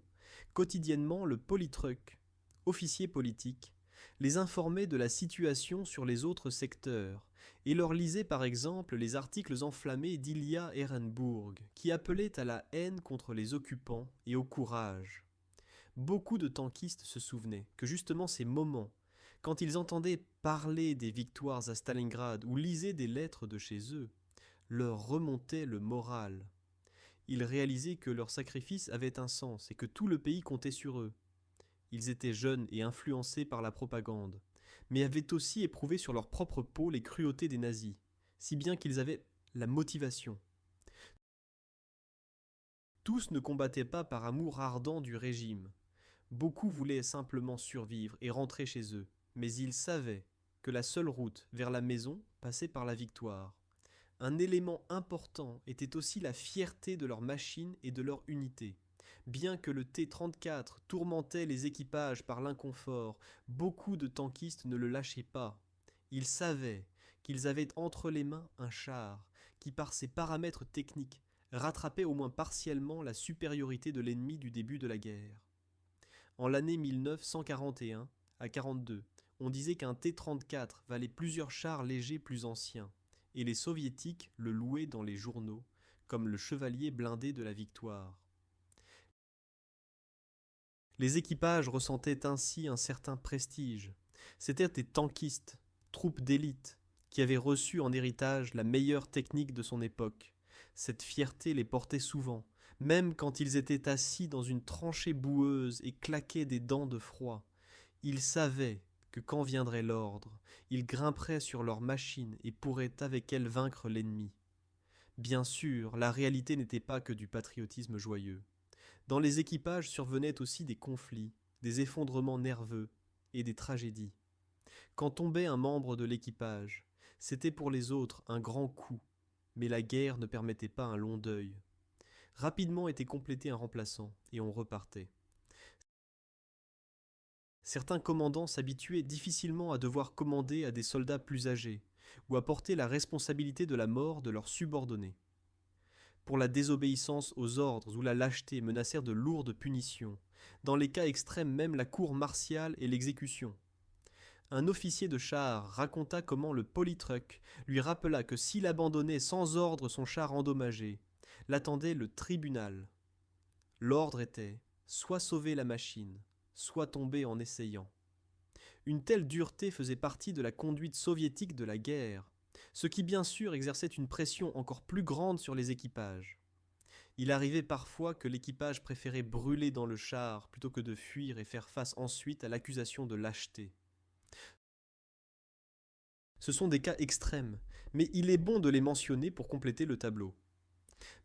Quotidiennement, le politruc, officier politique, les informait de la situation sur les autres secteurs et leur lisait par exemple les articles enflammés d'Ilya Ehrenburg qui appelaient à la haine contre les occupants et au courage. Beaucoup de tankistes se souvenaient que justement ces moments, quand ils entendaient parler des victoires à Stalingrad ou lisaient des lettres de chez eux, leur remontaient le moral. Ils réalisaient que leur sacrifice avait un sens et que tout le pays comptait sur eux. Ils étaient jeunes et influencés par la propagande, mais avaient aussi éprouvé sur leur propre peau les cruautés des nazis, si bien qu'ils avaient la motivation. Tous ne combattaient pas par amour ardent du régime. Beaucoup voulaient simplement survivre et rentrer chez eux, mais ils savaient que la seule route vers la maison passait par la victoire. Un élément important était aussi la fierté de leurs machines et de leur unité. Bien que le T-34 tourmentait les équipages par l'inconfort, beaucoup de tankistes ne le lâchaient pas. Ils savaient qu'ils avaient entre les mains un char qui, par ses paramètres techniques, rattrapait au moins partiellement la supériorité de l'ennemi du début de la guerre. En l'année 1941 à 42, on disait qu'un T-34 valait plusieurs chars légers plus anciens, et les soviétiques le louaient dans les journaux comme le chevalier blindé de la victoire. Les équipages ressentaient ainsi un certain prestige. C'étaient des tankistes, troupes d'élite, qui avaient reçu en héritage la meilleure technique de son époque. Cette fierté les portait souvent, même quand ils étaient assis dans une tranchée boueuse et claquaient des dents de froid. Ils savaient que quand viendrait l'ordre, ils grimperaient sur leur machine et pourraient avec elle vaincre l'ennemi. Bien sûr, la réalité n'était pas que du patriotisme joyeux. Dans les équipages survenaient aussi des conflits, des effondrements nerveux et des tragédies. Quand tombait un membre de l'équipage, c'était pour les autres un grand coup, mais la guerre ne permettait pas un long deuil. Rapidement était complété un remplaçant, et on repartait. Certains commandants s'habituaient difficilement à devoir commander à des soldats plus âgés, ou à porter la responsabilité de la mort de leurs subordonnés. Pour la désobéissance aux ordres ou la lâcheté menacèrent de lourdes punitions, dans les cas extrêmes même la cour martiale et l'exécution. Un officier de char raconta comment le polytruck lui rappela que s'il abandonnait sans ordre son char endommagé, l'attendait le tribunal. L'ordre était soit sauver la machine, soit tomber en essayant. Une telle dureté faisait partie de la conduite soviétique de la guerre, ce qui bien sûr exerçait une pression encore plus grande sur les équipages. Il arrivait parfois que l'équipage préférait brûler dans le char plutôt que de fuir et faire face ensuite à l'accusation de lâcheté. Ce sont des cas extrêmes, mais il est bon de les mentionner pour compléter le tableau.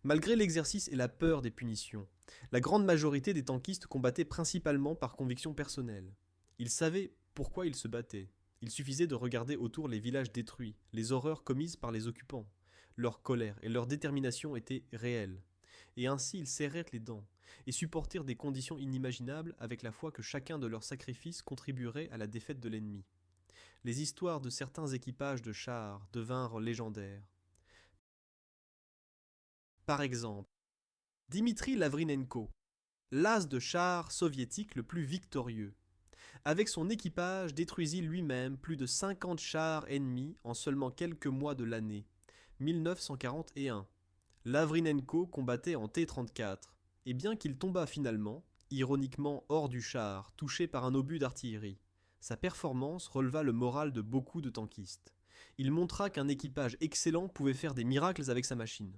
Malgré l'exercice et la peur des punitions, la grande majorité des tankistes combattaient principalement par conviction personnelle. Ils savaient pourquoi ils se battaient. Il suffisait de regarder autour les villages détruits, les horreurs commises par les occupants. Leur colère et leur détermination étaient réelles. Et ainsi ils serrèrent les dents et supportèrent des conditions inimaginables avec la foi que chacun de leurs sacrifices contribuerait à la défaite de l'ennemi. Les histoires de certains équipages de chars devinrent légendaires. Par exemple, Dimitri Lavrinenko, l'as de chars soviétique le plus victorieux. Avec son équipage, détruisit lui-même plus de 50 chars ennemis en seulement quelques mois de l'année 1941. Lavrinenko combattait en T-34, et bien qu'il tombât finalement, ironiquement hors du char, touché par un obus d'artillerie, sa performance releva le moral de beaucoup de tankistes. Il montra qu'un équipage excellent pouvait faire des miracles avec sa machine.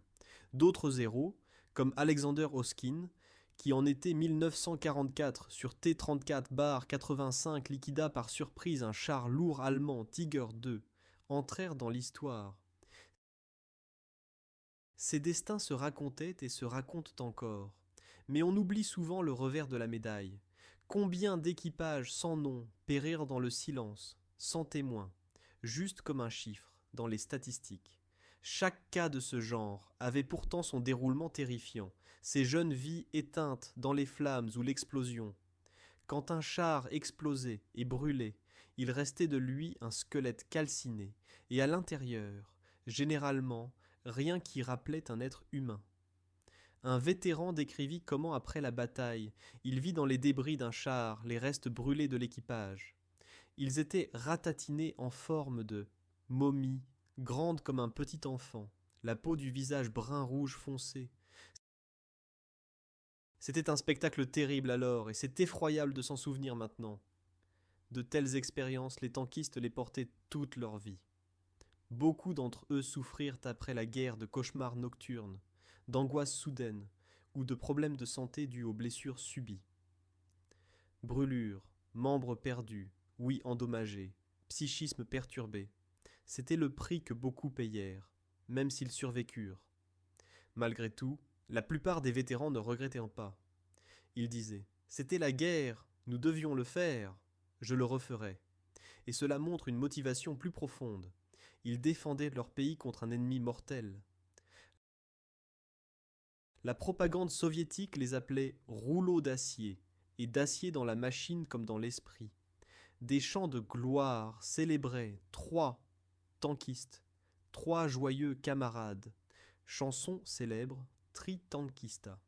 D'autres héros, comme Alexander Hoskin, qui en été 1944 sur T-34-85 liquida par surprise un char lourd allemand Tiger II, entrèrent dans l'histoire. Ces destins se racontaient et se racontent encore, mais on oublie souvent le revers de la médaille. Combien d'équipages sans nom périrent dans le silence, sans témoin, juste comme un chiffre, dans les statistiques. Chaque cas de ce genre avait pourtant son déroulement terrifiant, ces jeunes vies éteintes dans les flammes ou l'explosion. Quand un char explosait et brûlait, il restait de lui un squelette calciné, et à l'intérieur, généralement, rien qui rappelait un être humain. Un vétéran décrivit comment, après la bataille, il vit dans les débris d'un char les restes brûlés de l'équipage. Ils étaient ratatinés en forme de momies, grandes comme un petit enfant, la peau du visage brun-rouge foncé. C'était un spectacle terrible alors, et c'est effroyable de s'en souvenir maintenant. De telles expériences, les tankistes les portaient toute leur vie. Beaucoup d'entre eux souffrirent après la guerre de cauchemars nocturnes, d'angoisses soudaines ou de problèmes de santé dus aux blessures subies. Brûlures, membres perdus, ouïes endommagées, psychisme perturbé, c'était le prix que beaucoup payèrent, même s'ils survécurent. Malgré tout, la plupart des vétérans ne regrettaient pas. Ils disaient « C'était la guerre, nous devions le faire, je le referai ». Et cela montre une motivation plus profonde. Ils défendaient leur pays contre un ennemi mortel. La propagande soviétique les appelait rouleaux d'acier, et d'acier dans la machine comme dans l'esprit. Des chants de gloire célébraient trois tankistes, trois joyeux camarades. Chanson célèbre Tritankista.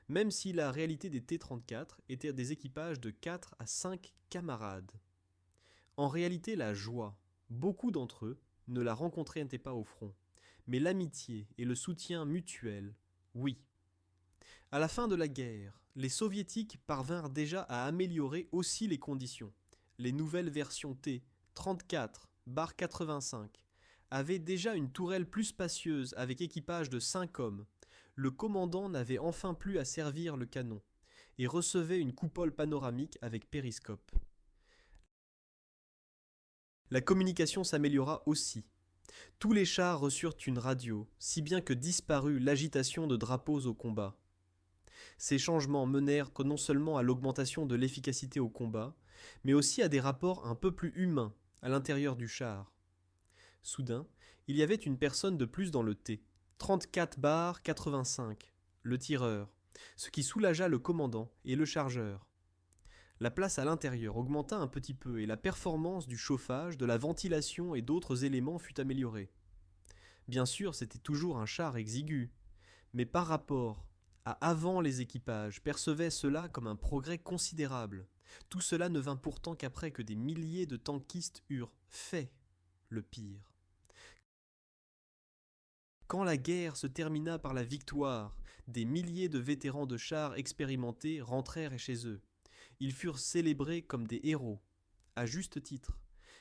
Même si la réalité des T-34 était des équipages de 4 à 5 camarades. En réalité, la joie, beaucoup d'entre eux ne la rencontraient pas au front, mais l'amitié et le soutien mutuel, oui. À la fin de la guerre, les soviétiques parvinrent déjà à améliorer aussi les conditions. Les nouvelles versions T-34-85 avaient déjà une tourelle plus spacieuse avec équipage de 5 hommes. Le commandant n'avait enfin plus à servir le canon et recevait une coupole panoramique avec périscope. La communication s'améliora aussi. Tous les chars reçurent une radio, si bien que disparut l'agitation de drapeaux au combat. Ces changements menèrent non seulement à l'augmentation de l'efficacité au combat, mais aussi à des rapports un peu plus humains à l'intérieur du char. Soudain, il y avait une personne de plus dans le T, 34-85, le tireur, ce qui soulagea le commandant et le chargeur. La place à l'intérieur augmenta un petit peu et la performance du chauffage, de la ventilation et d'autres éléments fut améliorée. Bien sûr, c'était toujours un char exigu, mais par rapport à avant les équipages percevaient cela comme un progrès considérable. Tout cela ne vint pourtant qu'après que des milliers de tankistes eurent fait le pire. Quand la guerre se termina par la victoire, des milliers de vétérans de chars expérimentés rentrèrent chez eux. Ils furent célébrés comme des héros, à juste titre,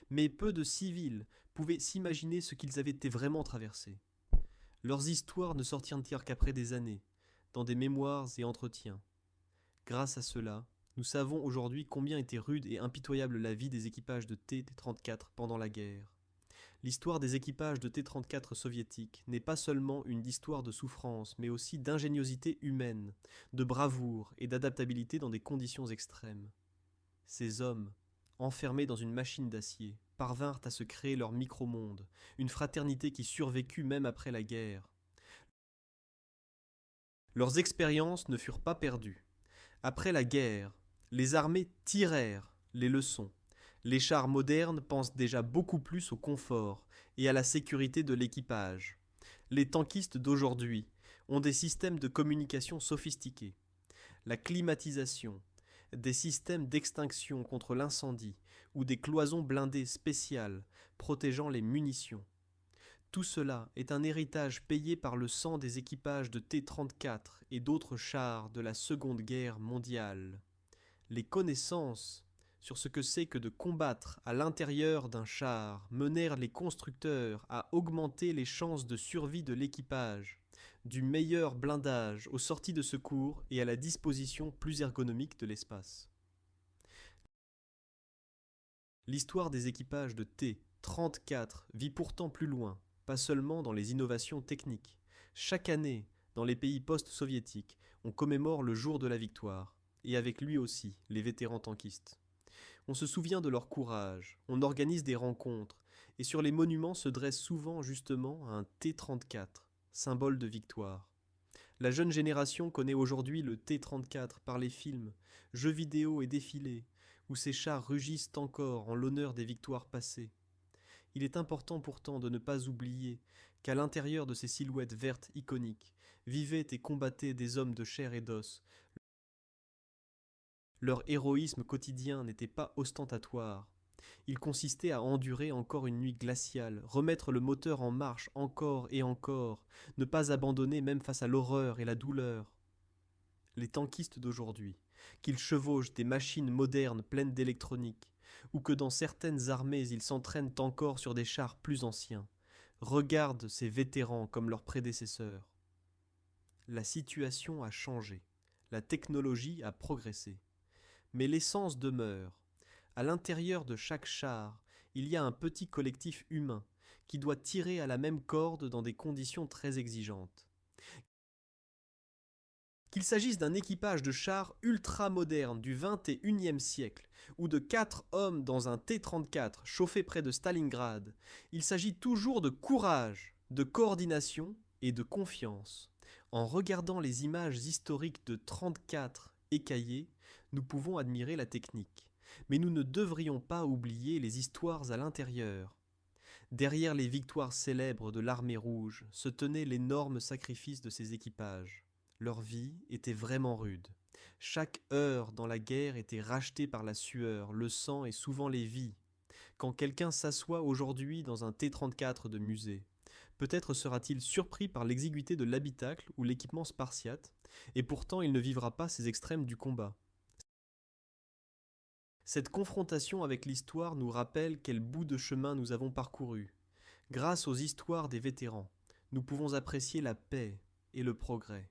mais peu de civils pouvaient s'imaginer ce qu'ils avaient été vraiment traversés. Leurs histoires ne sortirent qu'après des années, dans des mémoires et entretiens. Grâce à cela, nous savons aujourd'hui combien était rude et impitoyable la vie des équipages de T-34 pendant la guerre. L'histoire des équipages de T-34 soviétiques n'est pas seulement une histoire de souffrance, mais aussi d'ingéniosité humaine, de bravoure et d'adaptabilité dans des conditions extrêmes. Ces hommes, enfermés dans une machine d'acier, parvinrent à se créer leur micro-monde, une fraternité qui survécut même après la guerre. Leurs expériences ne furent pas perdues. Après la guerre, les armées tirèrent les leçons. Les chars modernes pensent déjà beaucoup plus au confort et à la sécurité de l'équipage. Les tankistes d'aujourd'hui ont des systèmes de communication sophistiqués. La climatisation, des systèmes d'extinction contre l'incendie ou des cloisons blindées spéciales protégeant les munitions. Tout cela est un héritage payé par le sang des équipages de T-34 et d'autres chars de la Seconde Guerre mondiale. Les connaissances sur ce que c'est que de combattre à l'intérieur d'un char menèrent les constructeurs à augmenter les chances de survie de l'équipage, du meilleur blindage aux sorties de secours et à la disposition plus ergonomique de l'espace. L'histoire des équipages de T-34 vit pourtant plus loin, pas seulement dans les innovations techniques. Chaque année, dans les pays post-soviétiques, on commémore le jour de la victoire, et avec lui aussi les vétérans tankistes. On se souvient de leur courage, on organise des rencontres, et sur les monuments se dresse souvent justement un T-34, symbole de victoire. La jeune génération connaît aujourd'hui le T-34 par les films, jeux vidéo et défilés, où ces chars rugissent encore en l'honneur des victoires passées. Il est important pourtant de ne pas oublier qu'à l'intérieur de ces silhouettes vertes iconiques vivaient et combattaient des hommes de chair et d'os. Leur héroïsme quotidien n'était pas ostentatoire. Il consistait à endurer encore une nuit glaciale, remettre le moteur en marche encore et encore, ne pas abandonner même face à l'horreur et la douleur. Les tankistes d'aujourd'hui, qu'ils chevauchent des machines modernes pleines d'électronique, ou que dans certaines armées ils s'entraînent encore sur des chars plus anciens, regardent ces vétérans comme leurs prédécesseurs. La situation a changé, la technologie a progressé. Mais l'essence demeure. À l'intérieur de chaque char, il y a un petit collectif humain qui doit tirer à la même corde dans des conditions très exigeantes. Qu'il s'agisse d'un équipage de chars ultra-moderne du XXIe siècle ou de 4 hommes dans un T-34 chauffé près de Stalingrad, il s'agit toujours de courage, de coordination et de confiance. En regardant les images historiques de 34 écaillées, nous pouvons admirer la technique. Mais nous ne devrions pas oublier les histoires à l'intérieur. Derrière les victoires célèbres de l'armée rouge se tenait l'énorme sacrifice de ses équipages. Leur vie était vraiment rude. Chaque heure dans la guerre était rachetée par la sueur, le sang et souvent les vies. Quand quelqu'un s'assoit aujourd'hui dans un T-34 de musée, peut-être sera-t-il surpris par l'exiguïté de l'habitacle ou l'équipement spartiate, et pourtant il ne vivra pas ces extrêmes du combat. Cette confrontation avec l'histoire nous rappelle quel bout de chemin nous avons parcouru. Grâce aux histoires des vétérans, nous pouvons apprécier la paix et le progrès.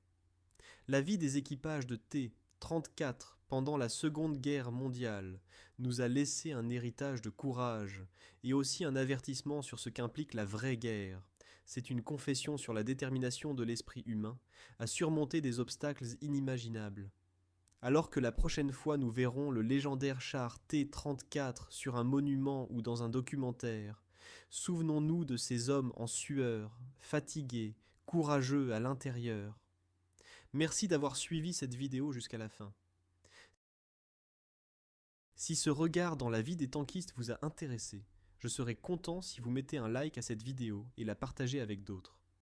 La vie des équipages de T-34 pendant la Seconde Guerre mondiale nous a laissé un héritage de courage et aussi un avertissement sur ce qu'implique la vraie guerre. C'est une confession sur la détermination de l'esprit humain à surmonter des obstacles inimaginables. Alors que la prochaine fois nous verrons le légendaire char T-34 sur un monument ou dans un documentaire, souvenons-nous de ces hommes en sueur, fatigués, courageux à l'intérieur. Merci d'avoir suivi cette vidéo jusqu'à la fin. Si ce regard dans la vie des tankistes vous a intéressé, je serai content si vous mettez un like à cette vidéo et la partagez avec d'autres.